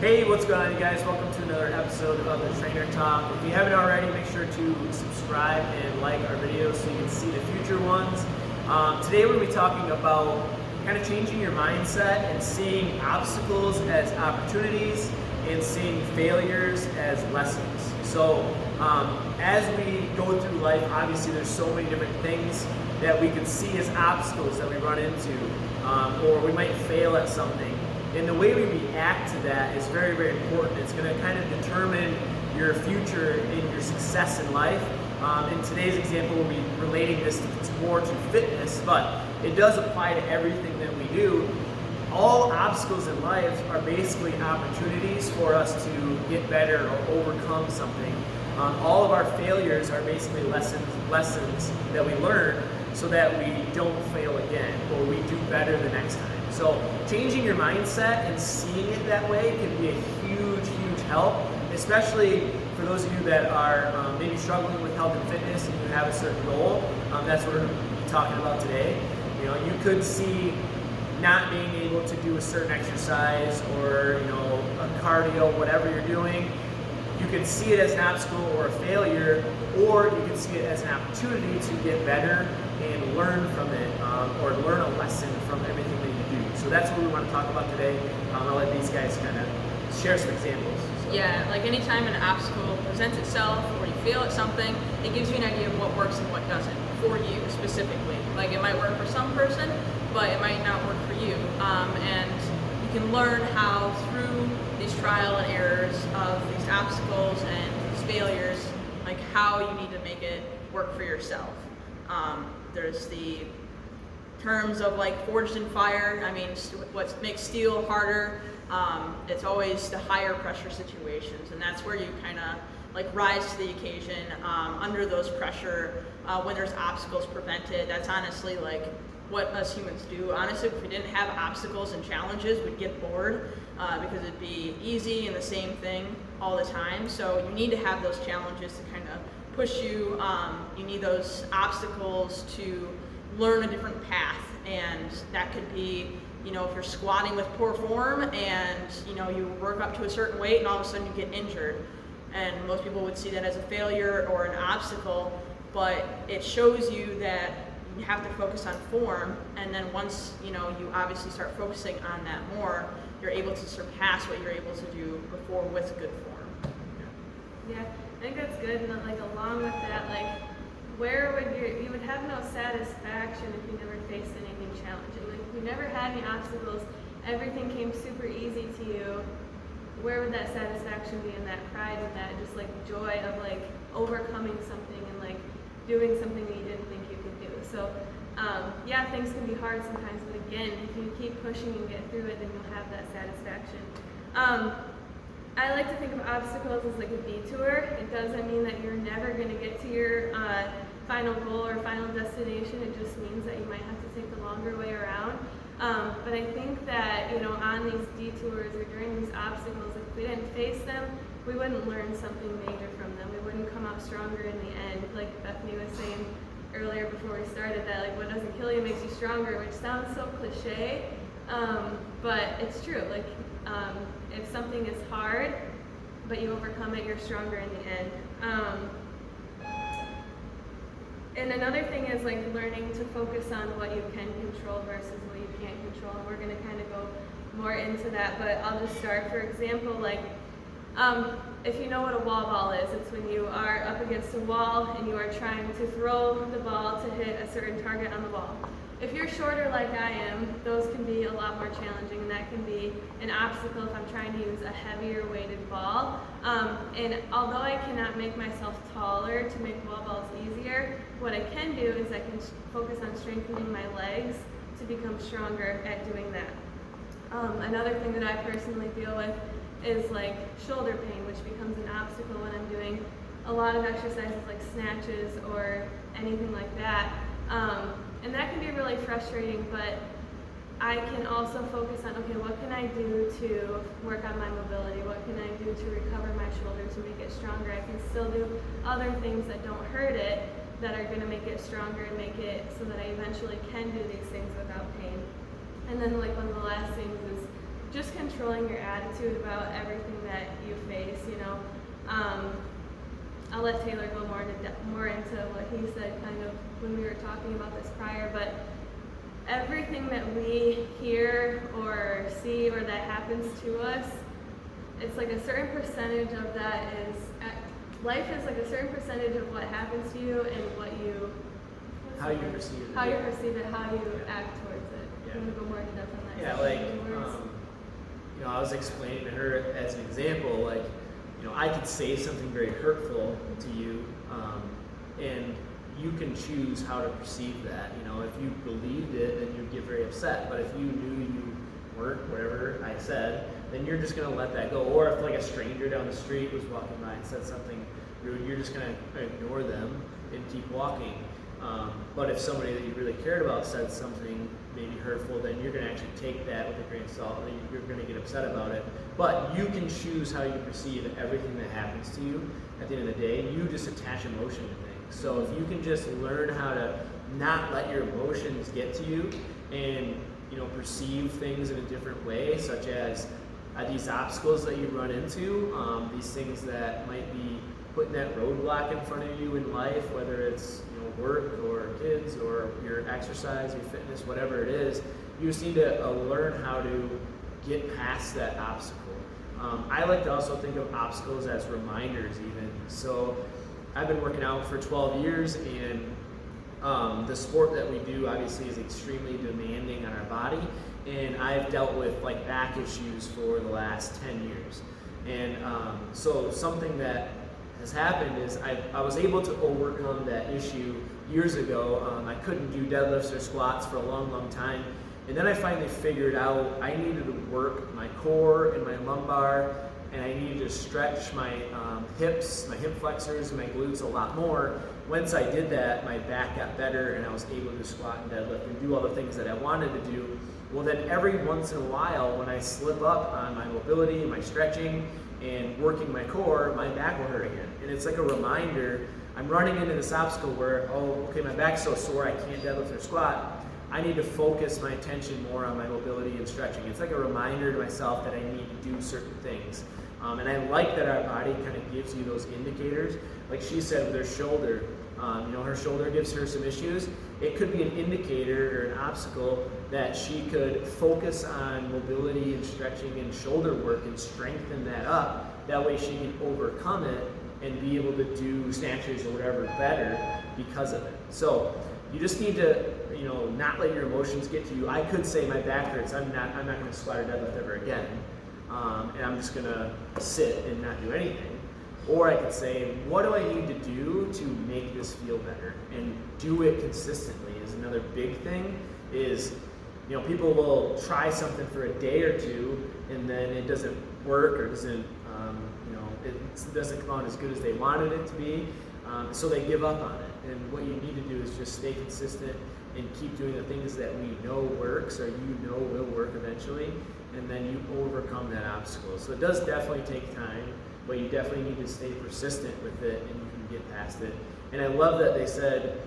Hey, what's going on, you guys? Welcome to another episode of the Trainer Talk. If you haven't already, make sure to subscribe and like our videos so you can see the future ones. Today we're going to be talking about kind of changing your mindset and seeing obstacles as opportunities and seeing failures as lessons. So as we go through life, obviously there's so many different things that we can see as obstacles that we run into, or we might fail at something. And the way we react to that is very, very important. It's going to kind of determine your future and your success in life. In today's example, we'll be relating this more to fitness, but it does apply to everything that we do. All obstacles in life are basically opportunities for us to get better or overcome something. All of our failures are basically lessons that we learn so that we don't fail again or we do better the next time. So changing your mindset and seeing it that way can be a huge, huge help, especially for those of you that are maybe struggling with health and fitness and you have a certain goal. That's what we're going to be talking about today. You know, you could see not being able to do a certain exercise or, a cardio, whatever you're doing. You can see it as an obstacle or a failure, or you can see it as an opportunity to get better and learn from it, or learn a lesson from everything that you do. So that's what we want to talk about today. I'll let these guys kind of share some examples. So. Yeah, like anytime an obstacle presents itself or you fail at something, it gives you an idea of what works and what doesn't for you specifically. Like it might work for some person, but it might not work for you. And you can learn how through these trial and errors of these obstacles and these failures, like how you need to make it work for yourself. There's the terms of like forged in fire. I mean, what makes steel harder, it's always the higher pressure situations, and that's where you kind of like rise to the occasion under those pressure when there's obstacles prevented. That's honestly like what us humans do. Honestly, if we didn't have obstacles and challenges, we'd get bored because it'd be easy and the same thing all the time. So you need to have those challenges to kind of push you. You need those obstacles to learn a different path, and that could be, if you're squatting with poor form and you work up to a certain weight and all of a sudden you get injured, and most people would see that as a failure or an obstacle, but it shows you that you have to focus on form, and then once you obviously start focusing on that more, you're able to surpass what you're able to do before with good form. Yeah, I think that's good. And like along with that, like where would you would have no satisfaction if you never faced anything challenging. Like if you never had any obstacles, everything came super easy to you. Where would that satisfaction be, and that pride and that just like joy of like overcoming something and like doing something that you didn't think you could do? So yeah, things can be hard sometimes, but again, if you keep pushing and get through it, then you'll have that satisfaction. I like to think of obstacles as like a detour. It doesn't mean that you're never going to get to your final goal or final destination. It just means that you might have to take the longer way around. But I think that, on these detours or during these obstacles, if we didn't face them, we wouldn't learn something major from them. We wouldn't come out stronger in the end. Like Bethany was saying earlier before we started, that like what doesn't kill you makes you stronger, which sounds so cliche, but it's true. Like if something is hard, but you overcome it, you're stronger in the end. And another thing is like learning to focus on what you can control versus what you can't control. And we're going to kind of go more into that, but I'll just start. For example, like if you know what a wall ball is, it's when you are up against a wall and you are trying to throw the ball to hit a certain target on the wall. If you're shorter like I am, those can be a lot more challenging, and that can be an obstacle if I'm trying to use a heavier weighted ball. And although I cannot make myself taller to make wall balls easier, what I can do is I can focus on strengthening my legs to become stronger at doing that. Another thing that I personally deal with is like shoulder pain, which becomes an obstacle when I'm doing a lot of exercises like snatches or anything like that. And that can be really frustrating, but I can also focus on, okay, what can I do to work on my mobility? What can I do to recover my shoulder to make it stronger? I can still do other things that don't hurt it that are going to make it stronger and make it so that I eventually can do these things without pain. And then like one of the last things is just controlling your attitude about everything that you face, you know. I'll let Taylor go more into what he said kind of when we were talking about this prior, but everything that we hear or see or that happens to us, it's like a certain percentage of that is, life is like a certain percentage of what happens to you and what you, How you perceive it. how you perceive it, how you act towards it. Yeah. You want to go more into depth on that? Yeah, Say like, any words? you know, I was explaining to her as an example, like, you know, I could say something very hurtful to you, and you can choose how to perceive that. You know, if you believed it, then you'd get very upset. But if you knew you weren't, whatever I said, then you're just gonna let that go. Or if like a stranger down the street was walking by and said something rude, you're just gonna ignore them and keep walking. But if somebody that you really cared about said something maybe hurtful, then you're going to actually take that with a grain of salt and you're going to get upset about it. But you can choose how you perceive everything that happens to you. At the end of the day, you just attach emotion to things. So if you can just learn how to not let your emotions get to you and, you know, perceive things in a different way, such as these obstacles that you run into, these things that might be putting that roadblock in front of you in life, whether it's, you know, work or kids or your exercise, your fitness, whatever it is, you just need to learn how to get past that obstacle. I like to also think of obstacles as reminders even. So I've been working out for 12 years and the sport that we do obviously is extremely demanding on our body, and I've dealt with like back issues for the last 10 years. And so something that has happened is I was able to overcome that issue years ago. I couldn't do deadlifts or squats for a long time. And then I finally figured out I needed to work my core and my lumbar, and I needed to stretch my hips, my hip flexors, and my glutes a lot more. Once I did that, my back got better, and I was able to squat and deadlift and do all the things that I wanted to do. Well, then every once in a while, when I slip up on my mobility and my stretching and working my core, my back will hurt again. And it's like a reminder, I'm running into this obstacle where, oh, okay, my back's so sore I can't deadlift or squat. I need to focus my attention more on my mobility and stretching. It's like a reminder to myself that I need to do certain things. And I like that our body kind of gives you those indicators. Like she said with her shoulder, you know, her shoulder gives her some issues. It could be an indicator or an obstacle that she could focus on mobility and stretching and shoulder work and strengthen that up. That way she can overcome it and be able to do snatches or whatever better because of it. So you just need to, you know, not let your emotions get to you. I could say my back hurts. I'm not going to squat or deadlift ever again, and I'm just going to sit and not do anything. Or I could say, what do I need to do to make this feel better? And do it consistently is another big thing. Is, you know, people will try something for a day or two, and then it doesn't work or doesn't, you know, it doesn't come out as good as they wanted it to be. So they give up on it. And what you need to do is just stay consistent and keep doing the things that we know works or you know will work eventually, and then you overcome that obstacle. So it does definitely take time, but you definitely need to stay persistent with it and you can get past it. And I love that they said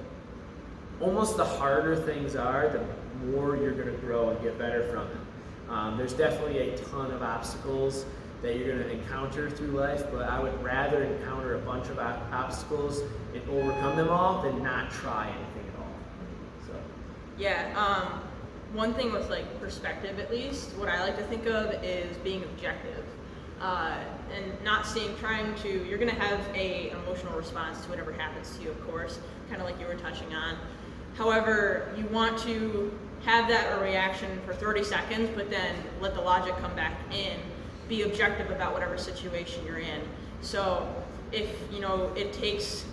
almost the harder things are, the more you're going to grow and get better from it. There's definitely a ton of obstacles that you're going to encounter through life, but I would rather encounter a bunch of obstacles and overcome them all than not try anything at all. So Yeah, one thing with like perspective, at least, what I like to think of is being objective. And not trying to, you're going to have a emotional response to whatever happens to you, of course, kind of like you were touching on. However, you want to have that reaction for 30 seconds, but then let the logic come back in. Be objective about whatever situation you're in. So if, you know, it takes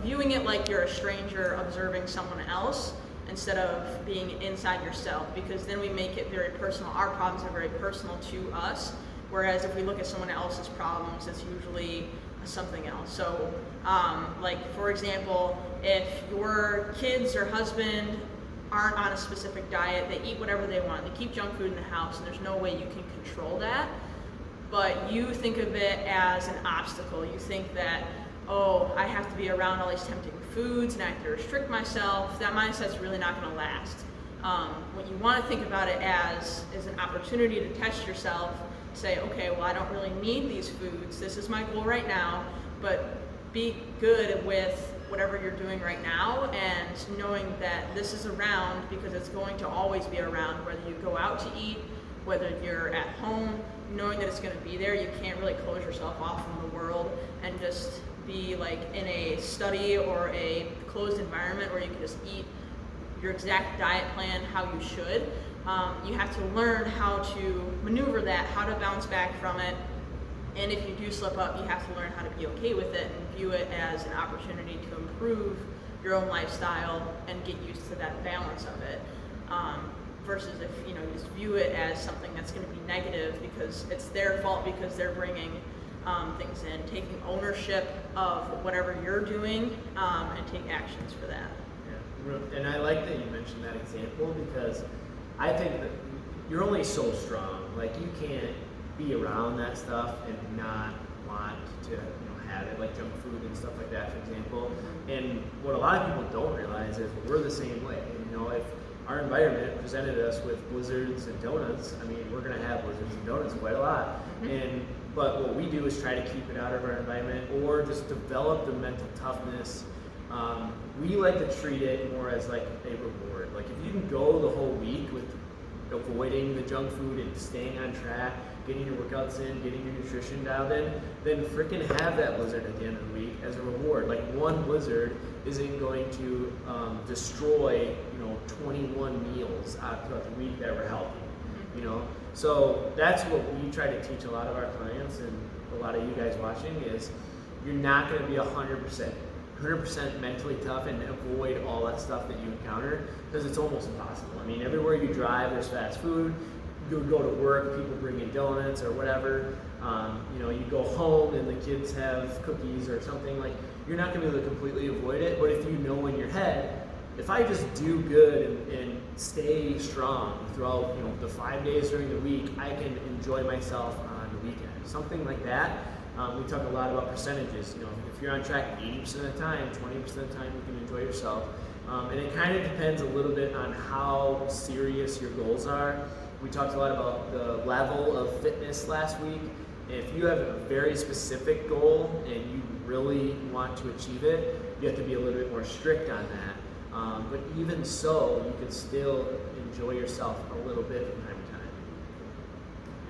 viewing it like you're a stranger observing someone else instead of being inside yourself, because then we make it very personal. Our problems are very personal to us. Whereas if we look at someone else's problems, it's usually something else. So, like for example, if your kids or husband aren't on a specific diet, they eat whatever they want, they keep junk food in the house, and there's no way you can control that, but you think of it as an obstacle. You think that, oh, I have to be around all these tempting foods and I have to restrict myself. That mindset's really not going to last. When you want to think about it as an opportunity to test yourself, say, okay, well, I don't really need these foods. This is my goal right now, but be good with whatever you're doing right now and knowing that this is around because it's going to always be around, whether you go out to eat, whether you're at home, knowing that it's going to be there. You can't really close yourself off from the world and just be like in a study or a closed environment where you can just eat your exact diet plan how you should. You have to learn how to maneuver that, how to bounce back from it, and if you do slip up, you have to learn how to be okay with it and view it as an opportunity to improve your own lifestyle and get used to that balance of it. Versus if you just view it as something that's going to be negative because it's their fault because they're bringing things in, taking ownership of whatever you're doing and take actions for that. Yeah. And I like that you mentioned that example because I think that you're only so strong. Like you can't be around that stuff and not want to have it, like junk food and stuff like that, for example. And what a lot of people don't realize is we're the same way. If our environment presented us with blizzards and donuts, I mean, we're going to have blizzards and donuts quite a lot. But what we do is try to keep it out of our environment or just develop the mental toughness. We like to treat it more as like a reward. Like if you can go the whole week with avoiding the junk food and staying on track, getting your workouts in, getting your nutrition dialed in, then freaking have that blizzard at the end of the week as a reward. Like one blizzard isn't going to destroy 21 meals throughout the week that were healthy. So that's what we try to teach a lot of our clients and a lot of you guys watching is you're not going to be 100% mentally tough and avoid all that stuff that you encounter because it's almost impossible. I mean, everywhere you drive, there's fast food. You go to work, people bring in donuts or whatever. You go home and the kids have cookies or something. Like you're not going to be able to completely avoid it. But if you know in your head, if I just do good and stay strong throughout the 5 days during the week, I can enjoy myself on the weekend. Something like that. We talk a lot about percentages. If you're on track 80% of the time, 20% of the time you can enjoy yourself. And it kind of depends a little bit on how serious your goals are. We talked a lot about the level of fitness last week. If you have a very specific goal and you really want to achieve it, you have to be a little bit more strict on that. But even so, you can still enjoy yourself a little bit from time to time.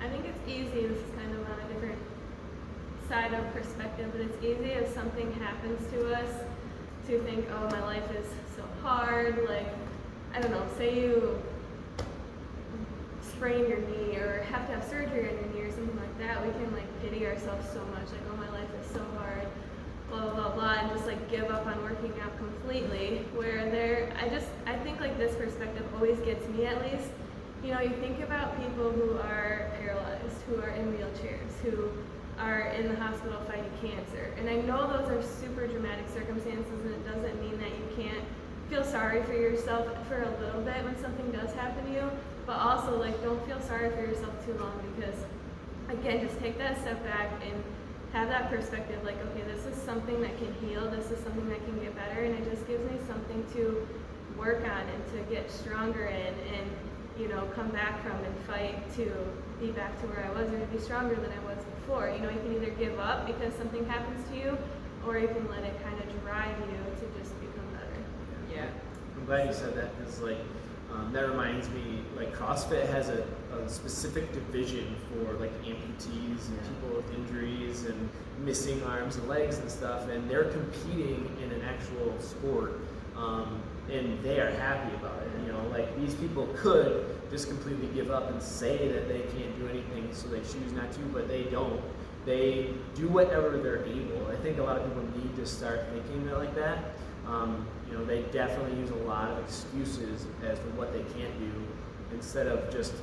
I think it's easy, this is kind of on a different side of perspective, but it's easy if something happens to us to think, oh, my life is so hard. Like, I don't know, say you sprain your knee or have to have surgery on your knee or something like that, we can pity ourselves so much, like, oh, my life is so hard, blah, blah, blah, blah, and just give up on working out completely. Where I think this perspective always gets me at least. You think about people who are paralyzed, who are in wheelchairs, who are in the hospital fighting cancer. And I know those are super dramatic circumstances, and it doesn't mean that you can't feel sorry for yourself for a little bit when something does happen to you, but also don't feel sorry for yourself too long because, again, just take that step back and have that perspective okay, this is something that can heal, this is something that can get better, and it just gives me something to work on and to get stronger in and come back from and fight to be back to where I was or to be stronger than I was before. You can either give up because something happens to you, or you can let it kind of drive you to just become better. Yeah, I'm glad you said that because that reminds me, CrossFit has a specific division for amputees and people with injuries and missing arms and legs and stuff, and they're competing in an actual sport, and they are happy about it. These people could just completely give up and say that they can't do anything, so they choose not to, but they don't. They do whatever they're able. I think a lot of people need to start thinking like that. They definitely use a lot of excuses as to what they can't do instead of just,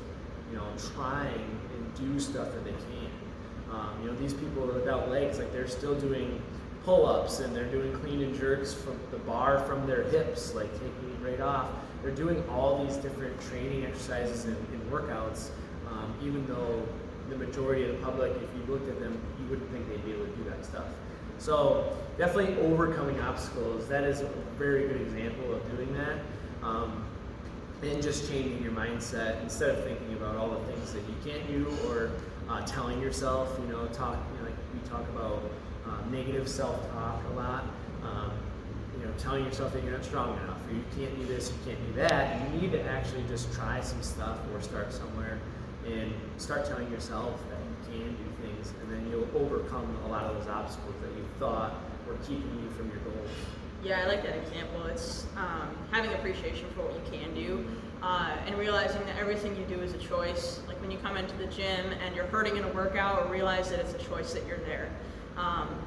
trying and do stuff that they can. These people without legs, they're still doing pull-ups and they're doing clean and jerks from the bar from their hips, taking it right off. They're doing all these different training exercises and workouts, even though the majority of the public, if you looked at them, you wouldn't think they'd be able to do that stuff. So definitely overcoming obstacles, that is a very good example of doing that. and just changing your mindset instead of thinking about all the things that you can't do or telling yourself, like we talk about negative self-talk a lot. Telling yourself that you're not strong enough, or you can't do this, you can't do that. You need to actually just try some stuff or start somewhere and start telling yourself that you can do things, and then you'll overcome a lot of those obstacles that you thought were keeping you from your goals. Yeah, I like that example. It's having appreciation for what you can do, and realizing that everything you do is a choice. Like when you come into the gym and you're hurting in a workout, realize that it's a choice that you're there.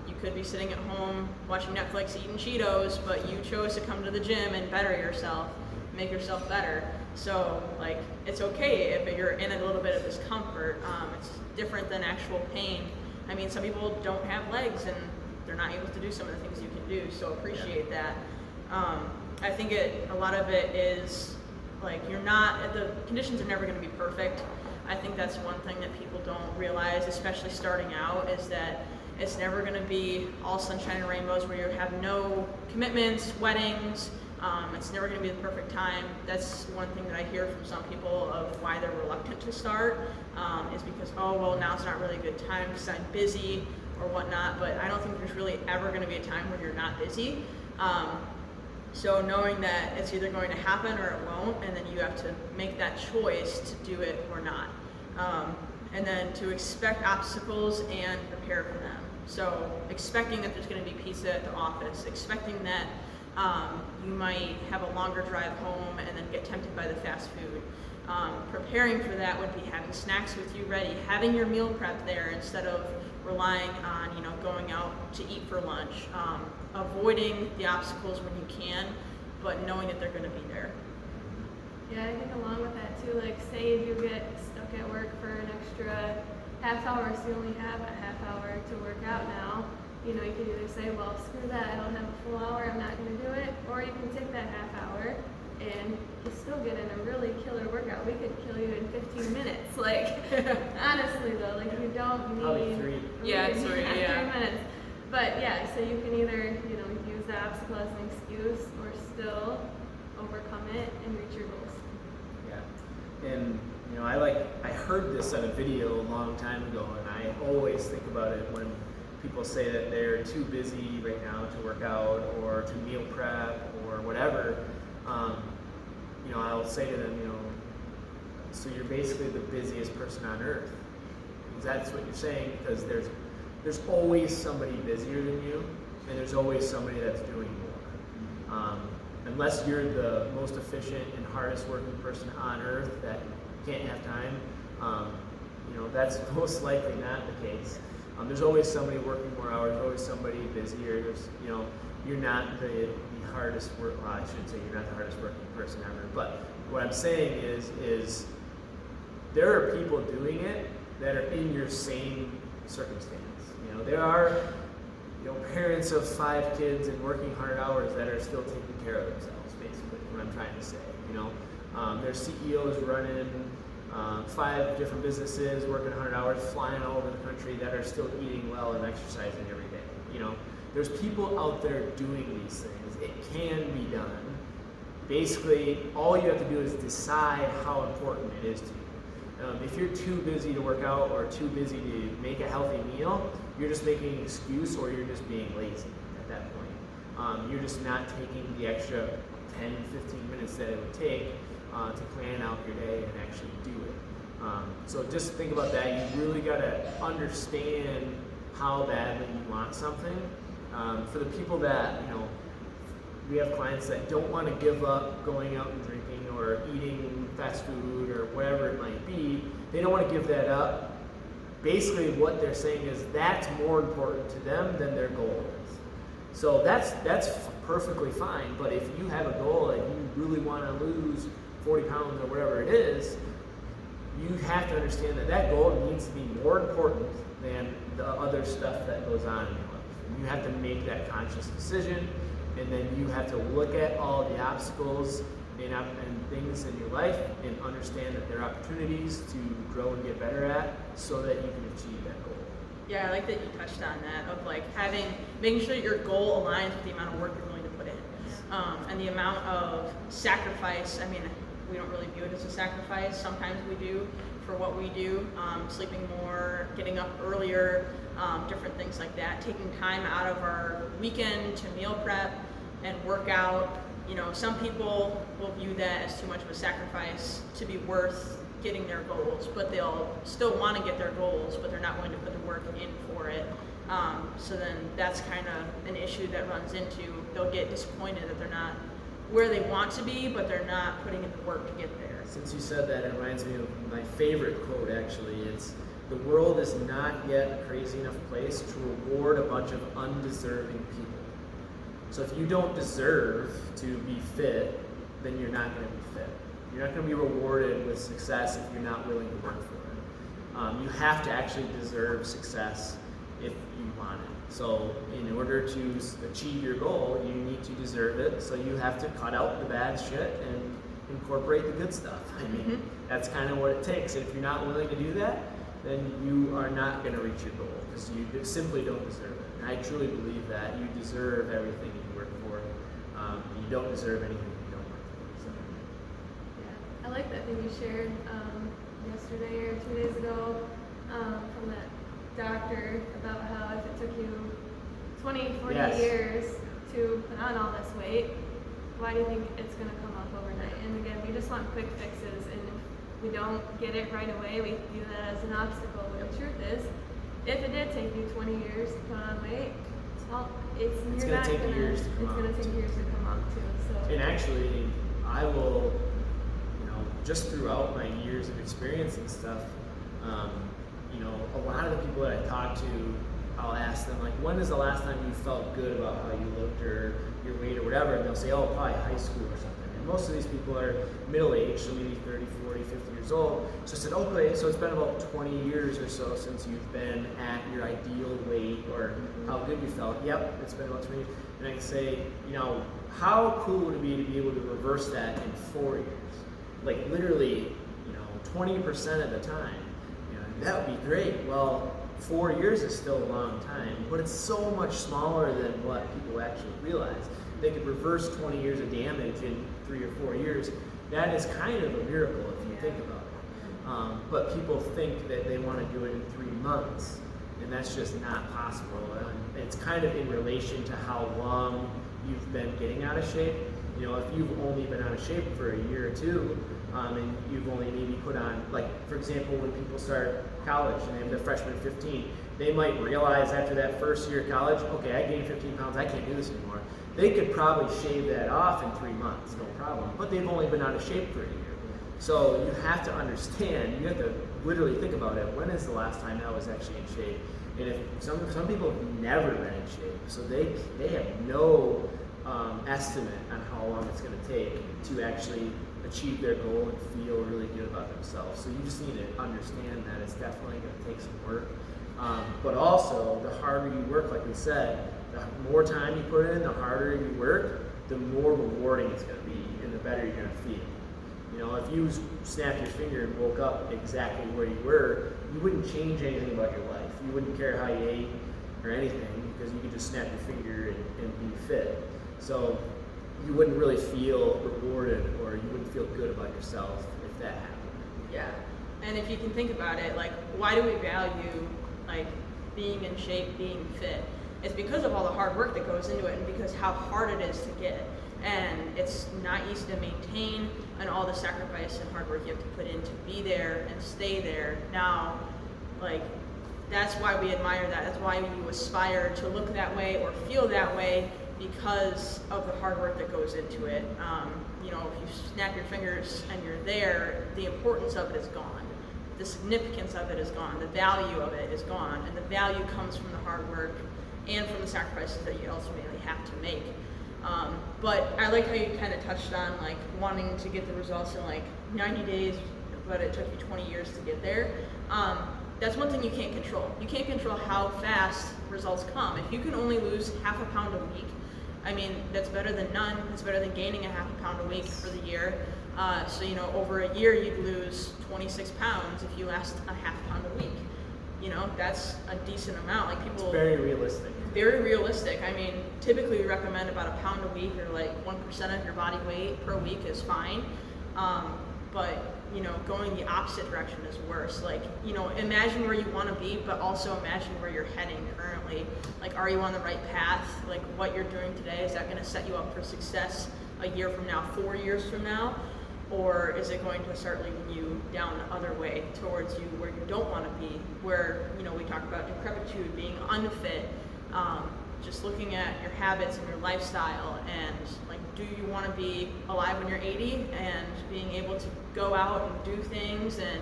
You could be sitting at home watching Netflix, eating Cheetos, but you chose to come to the gym and better yourself, make yourself better. So, like, it's okay if you're in a little bit of discomfort. It's different than actual pain. I mean, some people don't have legs and they're not able to do some of the things you can do, so appreciate that. I think a lot of it is, like, the conditions are never going to be perfect. I think that's one thing that people don't realize, especially starting out, is that it's never going to be all sunshine and rainbows where you have no commitments, weddings. It's never going to be the perfect time. That's one thing that I hear from some people of why they're reluctant to start, is because, now's not really a good time because I'm busy or whatnot. But I don't think there's really ever going to be a time where you're not busy. So knowing that it's either going to happen or it won't, and then you have to make that choice to do it or not. And then to expect obstacles and prepare for them. So expecting that there's going to be pizza at the office, expecting that you might have a longer drive home and then get tempted by the fast food. Preparing for that would be having snacks with you ready, having your meal prep there instead of relying on going out to eat for lunch. Avoiding the obstacles when you can, but knowing that they're going to be there. Yeah, I think along with that too, like say if you get stuck at work for an extra half hour, so you only have a half hour to work out now, you could either say, well, screw that, I don't have a full hour, I'm not going to do it, or you can take that half hour and you still get in a really killer workout. We could kill you in 15 minutes. Like, honestly though, like you don't need... Probably 3. Yeah, 3 minutes. But yeah, so you can either, use the obstacle as an excuse or still overcome it and reach your goals. Yeah. And I heard this at a video a long time ago, and I always think about it when people say that they're too busy right now to work out or to meal prep or whatever. I'll say to them, so you're basically the busiest person on earth. That's what you're saying, because there's always somebody busier than you, and there's always somebody that's doing more. Unless you're the most efficient and hardest working person on earth that can't have time, that's most likely not the case. There's always somebody working more hours, always somebody busier. You're not the hardest work. Well, I shouldn't say you're not the hardest working person ever. But what I'm saying is there are people doing it that are in your same circumstance. There are parents of 5 kids and working hard hours that are still taking care of themselves. Basically, what I'm trying to say. There's CEOs running 5 different businesses, working 100 hours, flying all over the country that are still eating well and exercising every day. There's people out there doing these things. It can be done. Basically, all you have to do is decide how important it is to you. If you're too busy to work out or too busy to make a healthy meal, you're just making an excuse, or you're just being lazy at that point. You're just not taking the extra 10, 15 minutes that it would take to plan out your day and actually do it. So just think about that. You really got to understand how badly you want something. For the people that, we have clients that don't want to give up going out and drinking or eating fast food or whatever it might be. They don't want to give that up. Basically what they're saying is that's more important to them than their goal is. So that's perfectly fine, but if you have a goal and you really want to lose 40 pounds or whatever it is, you have to understand that goal needs to be more important than the other stuff that goes on in your life. And you have to make that conscious decision, and then you have to look at all the obstacles and things in your life and understand that there are opportunities to grow and get better at so that you can achieve that goal. Yeah, I like that you touched on that, of like making sure that your goal aligns with the amount of work you're willing to put in. And the amount of sacrifice. I mean, we don't really view it as a sacrifice. Sometimes we do for what we do, sleeping more, getting up earlier, different things like that, taking time out of our weekend to meal prep and work out. You know, some people will view that as too much of a sacrifice to be worth getting their goals, but they'll still want to get their goals, but they're not willing to put the work in for it. So then that's kind of an issue that runs into, they'll get disappointed that they're not where they want to be, but they're not putting in the work to get there. Since you said that, it reminds me of my favorite quote actually. It's, the world is not yet a crazy enough place to reward a bunch of undeserving people. So if you don't deserve to be fit, then you're not going to be fit. You're not going to be rewarded with success if you're not willing to work for it. You have to actually deserve success if you want it. So in order to achieve your goal, you need to deserve it. So you have to cut out the bad shit and incorporate the good stuff. I mean, that's kind of what it takes. And if you're not willing to do that, then you are not going to reach your goal because you simply don't deserve it. And I truly believe that you deserve everything you work for. You don't deserve anything you don't work for. So. Yeah, I like that thing you shared yesterday or 2 days ago from that doctor about how if it took you 20, 40 Yes. years to put on all this weight, why do you think it's going to come up overnight? And again, we just want quick fixes, and if we don't get it right away, we view that as an obstacle. But the truth is, if it did take you 20 years to put on weight, well, it's It's you're gonna not take gonna, years to come it's up. going to take years to come up too. So And actually, I will, just throughout my years of experience and stuff, a lot of the people that I talk to, I'll ask them, like, when is the last time you felt good about how you looked or your weight or whatever? And they'll say, oh, probably high school or something. And most of these people are middle-aged, so maybe 30, 40, 50 years old. So I said, okay, so it's been about 20 years or so since you've been at your ideal weight or how good you felt. Yep, it's been about 20 years. And I can say, how cool would it be to be able to reverse that in 4 years? Like literally, 20% of the time. That would be great. Well, 4 years is still a long time, but it's so much smaller than what people actually realize. They could reverse 20 years of damage in 3 or 4 years. That is kind of a miracle if you think about it. But people think that they want to do it in 3 months, and that's just not possible. It's kind of in relation to how long you've been getting out of shape. If you've only been out of shape for a year or two, and you've only maybe put on, like, for example, when people start college and they have their freshman 15, they might realize after that first year of college, okay, I gained 15 pounds, I can't do this anymore. They could probably shave that off in 3 months, no problem, but they've only been out of shape for a year. So you have to understand, you have to literally think about it, when is the last time I was actually in shape? And if some people have never been in shape, so they have no estimate on how long it's going to take to actually achieve their goal and feel really good about themselves. So you just need to understand that it's definitely going to take some work. But also, the harder you work, like we said, the more time you put in, the harder you work, the more rewarding it's going to be and the better you're going to feel. If you snapped your finger and woke up exactly where you were, you wouldn't change anything about your life. You wouldn't care how you ate or anything because you could just snap your finger and be fit. So you wouldn't really feel rewarded or you wouldn't feel good about yourself if that happened. Yeah, and if you can think about it, like, why do we value, like, being in shape, being fit? It's because of all the hard work that goes into it and because how hard it is to get. And it's not easy to maintain, and all the sacrifice and hard work you have to put in to be there and stay there. Now, like, that's why we admire that. That's why you aspire to look that way or feel that way, because of the hard work that goes into it. If you snap your fingers and you're there, the importance of it is gone. The significance of it is gone. The value of it is gone. And the value comes from the hard work and from the sacrifices that you ultimately have to make. But I like how you kind of touched on, like, wanting to get the results in, like, 90 days, but it took you 20 years to get there. That's one thing you can't control. You can't control how fast results come. If you can only lose half a pound a week, that's better than none. It's better than gaining a half a pound a week for the year. So over a year you'd lose 26 pounds if you lost a half pound a week. That's a decent amount. Like, people. It's very realistic. Very realistic. Typically we recommend about a pound a week, or like 1% of your body weight per week is fine. But going the opposite direction is worse. Like, imagine where you want to be, but also imagine where you're heading currently. Like, are you on the right path? Like, what you're doing today, is that going to set you up for success a year from now, 4 years from now? Or is it going to start leading you down the other way towards you where you don't want to be? Where, we talk about decrepitude, being unfit, just looking at your habits and your lifestyle, and like, do you want to be alive when you're 80 and being able to go out and do things and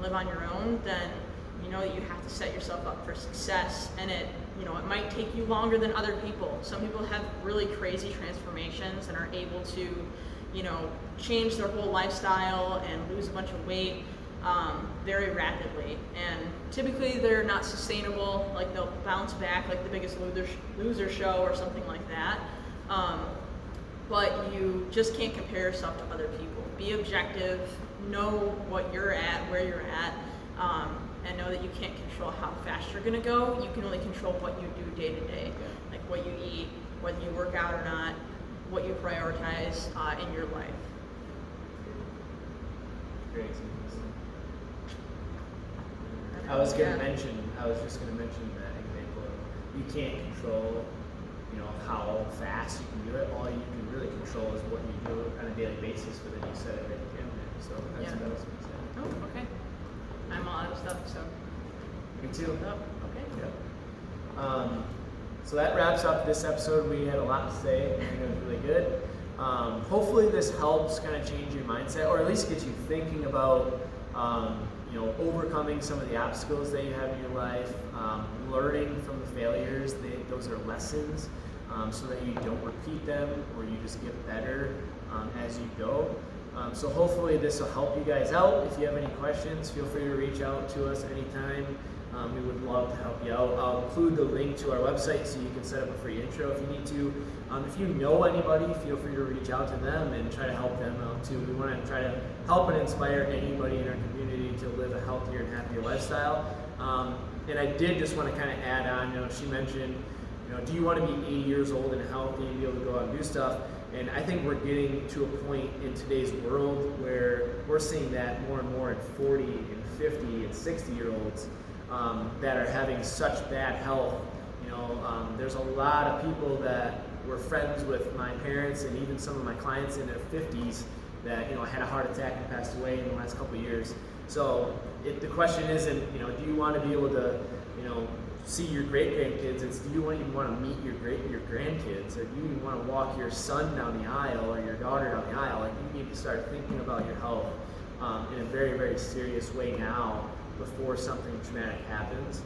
live on your own? Then you know that you have to set yourself up for success, and it might take you longer than other people. Some people have really crazy transformations and are able to change their whole lifestyle and lose a bunch of weight very rapidly, and typically they're not sustainable. Like, they'll bounce back like the Biggest Loser show or something like that, but you just can't compare yourself to other people. Be objective, know what you're at, where you're at, and know that you can't control how fast you're going to go. You can only control what you do day to day, like what you eat, whether you work out or not, what you prioritize in your life. Great examples. I was just going to mention that example of, you can't control, how fast you can do it. All you can really control is what you do on a daily basis, but then you set it right in there. So that's what I was going to say. Oh, okay. I'm all out of stuff, so. Me too. Oh, okay. Yep. So that wraps up this episode. We had a lot to say, and it was really good. Hopefully this helps kind of change your mindset, or at least get you thinking about overcoming some of the obstacles that you have in your life, learning from the failures. Those are lessons, so that you don't repeat them, or you just get better as you go. So hopefully this will help you guys out. If you have any questions, feel free to reach out to us anytime. We would love to help you out. I'll include the link to our website so you can set up a free intro if you need to. If you know anybody, feel free to reach out to them and try to help them out too. We want to try to help and inspire anybody in our community to live a healthier and happier lifestyle. And I did just want to kind of add on, she mentioned, do you want to be 80 years old and healthy and be able to go out and do stuff? And I think we're getting to a point in today's world where we're seeing that more and more in 40 and 50 and 60-year-olds that are having such bad health. There's a lot of people that were friends with my parents, and even some of my clients in their 50s that had a heart attack and passed away in the last couple of years. So the question isn't, do you want to be able to, see your great-grandkids? It's, do you even want to meet your grandkids, or do you even want to walk your son down the aisle or your daughter down the aisle? Like, you need to start thinking about your health in a very, very serious way now before something traumatic happens.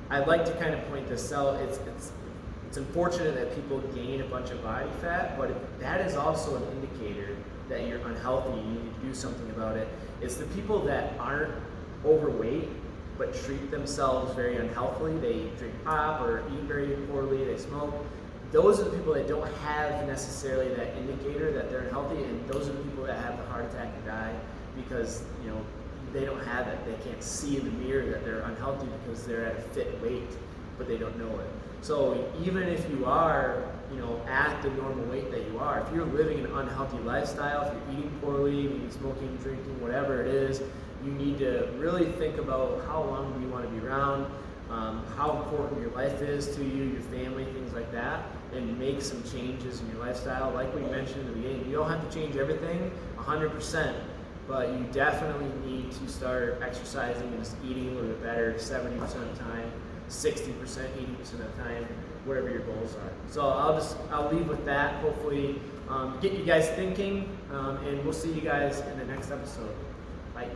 I'd like to kind of point this out. It's unfortunate that people gain a bunch of body fat, but that is also an indicator that you're unhealthy. You need to do something about it. It's the people that aren't overweight but treat themselves very unhealthily. They drink pop or eat very poorly, they smoke. Those are the people that don't have necessarily that indicator that they're unhealthy, and those are the people that have the heart attack and die because they don't have it. They can't see in the mirror that they're unhealthy because they're at a fit weight, but they don't know it. So even if you are, at the normal weight that you are, if you're living an unhealthy lifestyle, if you're eating poorly, maybe smoking, drinking, whatever it is, you need to really think about how long do you want to be around, how important your life is to you, your family, things like that, and make some changes in your lifestyle. Like we mentioned in the beginning, you don't have to change everything 100%, but you definitely need to start exercising and just eating a little bit better 70% of the time, 60%, 80% of the time, whatever your goals are. So I'll leave with that. Hopefully get you guys thinking, and we'll see you guys in the next episode. Bye.